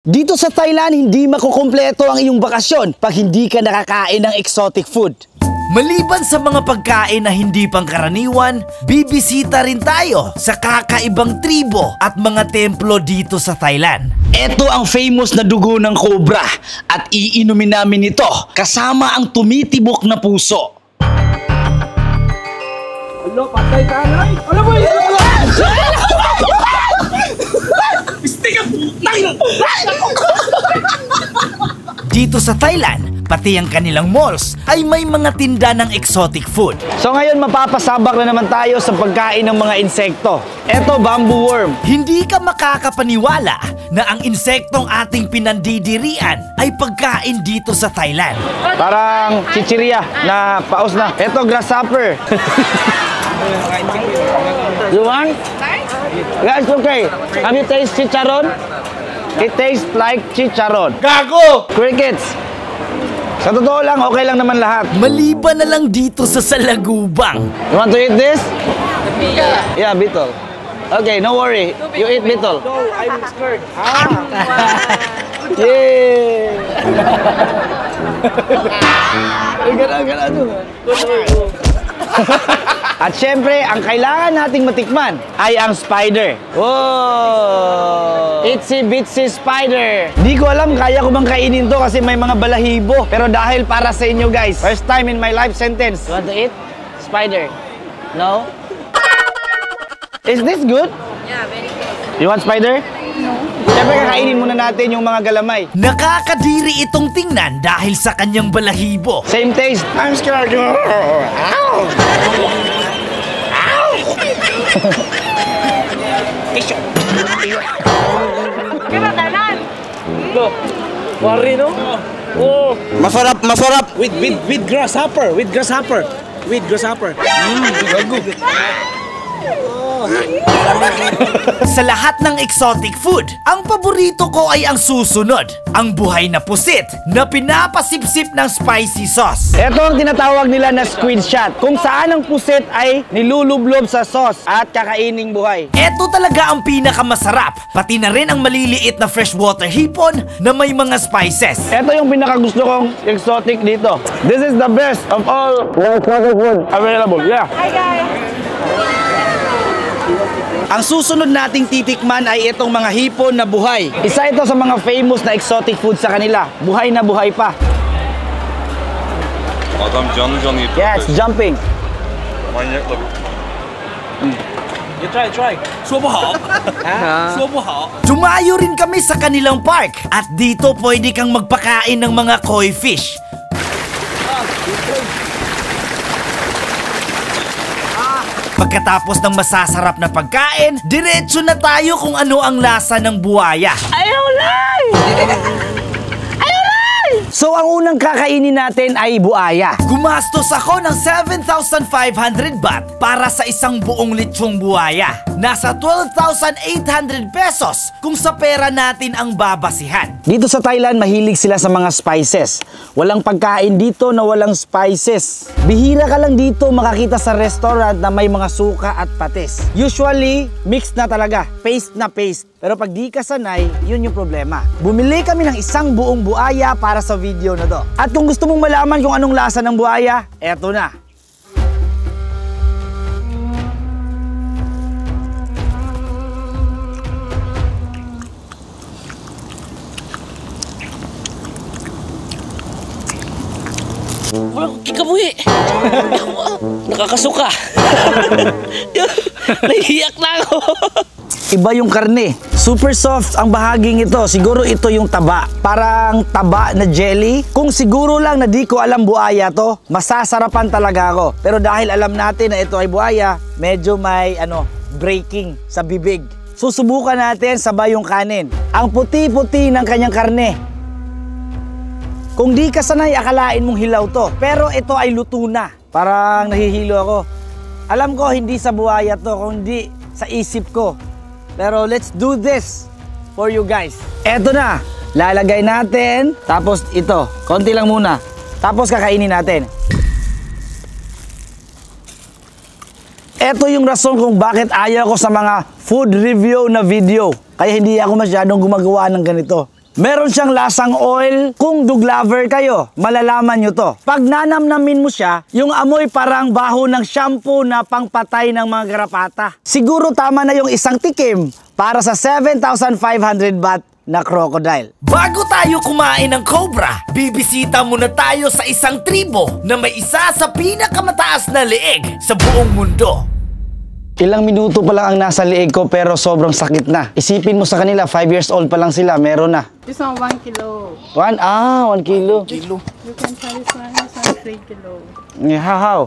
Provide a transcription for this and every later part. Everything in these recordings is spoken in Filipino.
Dito sa Thailand, hindi makukumpleto ang iyong bakasyon pag hindi ka nakakain ng exotic food. Maliban sa mga pagkain na hindi pangkaraniwan, bibisita rin tayo sa kakaibang tribo at mga templo dito sa Thailand. Ito ang famous na dugo ng cobra at iinumin namin ito kasama ang tumitibok na puso. Hello, patay ka na! Ano ba yun? Dito sa Thailand, pati ang kanilang malls ay may mga tinda ng exotic food. So ngayon mapapasabak na naman tayo sa pagkain ng mga insekto. Ito, bamboo worm. Hindi ka makakapaniwala na ang insektong ating pinandidirian ay pagkain dito sa Thailand. Parang chichirya na paus na. Ito, grasshopper. You want? Yeah, it's okay. Have you tasted chicharon? It tastes like chicharon. Gago! Crickets. Sa totoo lang, okay lang naman lahat. Maliban na lang dito sa salagubang. You want to eat this? Yeah, beetle. Okay, no worry. You eat beetle. No, I'm scared. Yay! Gana. At syempre, ang kailangan nating matikman ay ang spider. Whoa! Itsy bitsy spider. Di ko alam kaya ko bang kainin to kasi may mga balahibo. Pero dahil para sa inyo guys, first time in my life sentence. You want to eat? Spider? No? Is this good? Yeah, very good. You want spider? No. Siyempre kakainin muna natin yung mga galamay. Nakakadiri itong tingnan dahil sa kanyang balahibo. Same taste. I'm scared. Ow! Look, worry no? Oh, Masarap. with grasshopper, with grasshopper. Good. Sa lahat ng exotic food, ang paborito ko ay ang susunod, ang buhay na pusit na pinapasipsip ng spicy sauce. Ito ang tinatawag nila na squid shot, kung saan ang pusit ay nilulublob sa sauce at kakaining buhay. Ito talaga ang pinakamasarap, pati na rin ang maliliit na freshwater hipon na may mga spices. Ito yung pinakagusto kong exotic dito. This is the best of all exotic food available. Yeah. Hi guys! Ang susunod nating titikman ay itong mga hipon na buhay. Isa ito sa mga famous na exotic food sa kanila. Buhay na buhay pa. Adam canlı yapıyor. Yeah, it's jumping. Manyaklar. You try. Dumayo rin kami sa kanilang park at dito pwede kang magpakain ng mga koi fish. Pagkatapos ng masasarap na pagkain, diretso na tayo kung ano ang lasa ng buwaya. So ang unang kakainin natin ay buaya. Gumastos ako ng 7,500 baht para sa isang buong lechong buwaya. Nasa 12,800 pesos kung sa pera natin ang babasihan. Dito sa Thailand, mahilig sila sa mga spices. Walang pagkain dito na walang spices. Bihira ka lang dito makakita sa restaurant na may mga suka at patis. Usually, mixed na talaga. Paste na paste. Pero pag di ka sanay, yun yung problema. Bumili kami ng isang buong buaya para sa video na to. At kung gusto mong malaman kung anong lasa ng buaya, eto na. Walang kikabuhi. Nakakasuka. Nahihiyak na ako. Iba yung karne. Super soft ang bahaging ito. Siguro ito yung taba. Parang taba na jelly. Kung siguro lang na di ko alam buaya to, masasarapan talaga ako. Pero dahil alam natin na ito ay buaya, medyo may breaking sa bibig. Susubukan natin sabay yung kanin. Ang puti-puti ng kanyang karne. Kung di ka sanay, akalain mong hilaw to. Pero ito ay luto na. Parang nahihilo ako. Alam ko, hindi sa buhaya to, kundi sa isip ko. Pero let's do this for you guys. Eto na. Lalagay natin. Tapos ito. Konti lang muna. Tapos kakainin natin. Eto yung rason kung bakit ayaw ko sa mga food review na video. Kaya hindi ako masyadong gumagawa ng ganito. Meron siyang lasang oil. Kung dog lover kayo, malalaman nyo to. Pag nanamnamin mo siya, yung amoy parang baho ng shampoo na pangpatay ng mga garapata. Siguro tama na yung isang tikim para sa 7,500 baht na crocodile. Bago tayo kumain ng cobra, bibisita muna tayo sa isang tribo na may isa sa pinakamataas na leeg sa buong mundo. Ilang minuto pa lang ang nasa liig ko pero sobrang sakit na. Isipin mo sa kanila, 5 years old pa lang sila, meron na. This one 1 kilo. 1 kilo. You can try this one 3 kilo. Yeah, how?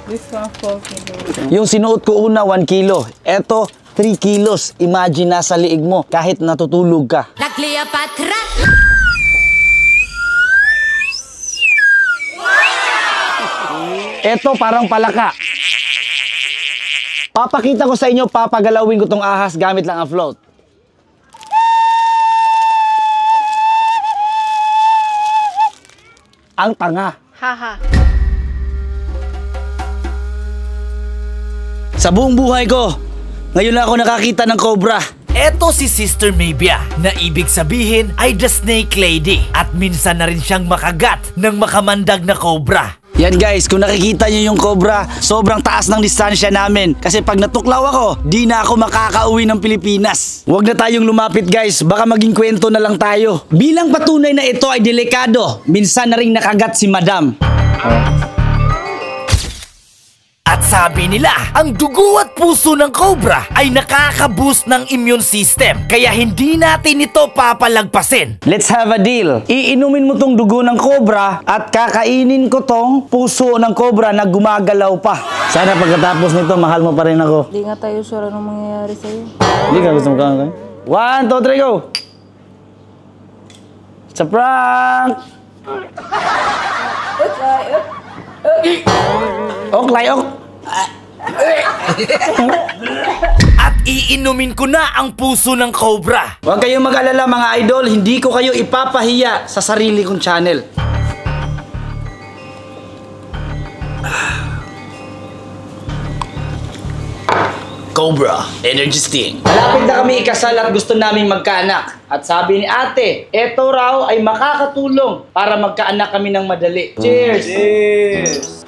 This one 4 kilo. Yung sinuot ko una, 1 kilo. Eto, 3 kilos. Imagine nasa liig mo kahit natutulog ka. La Cleopatra. Eto, parang palaka. Papakita ko sa inyo, papagalawin ko tong ahas gamit lang ang float. Ang tanga. Haha. Sa buong buhay ko, ngayon lang ako nakakita ng cobra. Eto si Sister Mabia, na ibig sabihin ay the snake lady at minsan na rin siyang makagat ng makamandag na cobra. Yan guys, kung nakikita nyo yung cobra, sobrang taas ng distansya namin. Kasi pag natuklaw ako, di na ako makakauwi ng Pilipinas. Huwag na tayong lumapit guys, baka maging kwento na lang tayo. Bilang patunay na ito ay delikado, minsan na rin nakagat si Madam. At sabi nila, ang dugo at puso ng cobra ay nakaka-boost ng immune system. Kaya hindi natin ito papalagpasin. Let's have a deal. Iinumin mo tong dugo ng cobra at kakainin ko tong puso ng cobra na gumagalaw pa. Sana pagkatapos nito, mahal mo pa rin ako. Di nga tayo sure anong mangyayari sa'yo. Hindi ka gusto mo kakain? 1, 2, 3, go! It's a prank! Ok, layok! At iinumin ko na ang puso ng cobra. Huwag kayong mag-alala mga idol, hindi ko kayo ipapahiya sa sarili kong channel. Cobra, energy sting. Malapit na kami ikasal at gusto naming magkaanak. At sabi ni ate, eto raw ay makakatulong para magkaanak kami ng madali. Cheers! Cheers!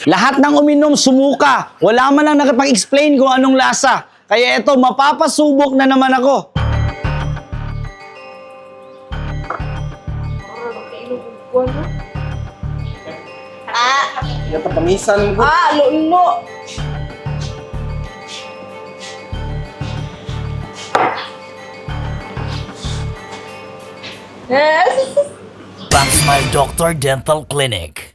Lahat ng uminom sumuka. Wala man lang nakapag-explain kung anong lasa. Kaya eto, mapapasubok na naman ako. Pamisan ko. Lulo. Yes. Bang Smile Doctor Dental Clinic.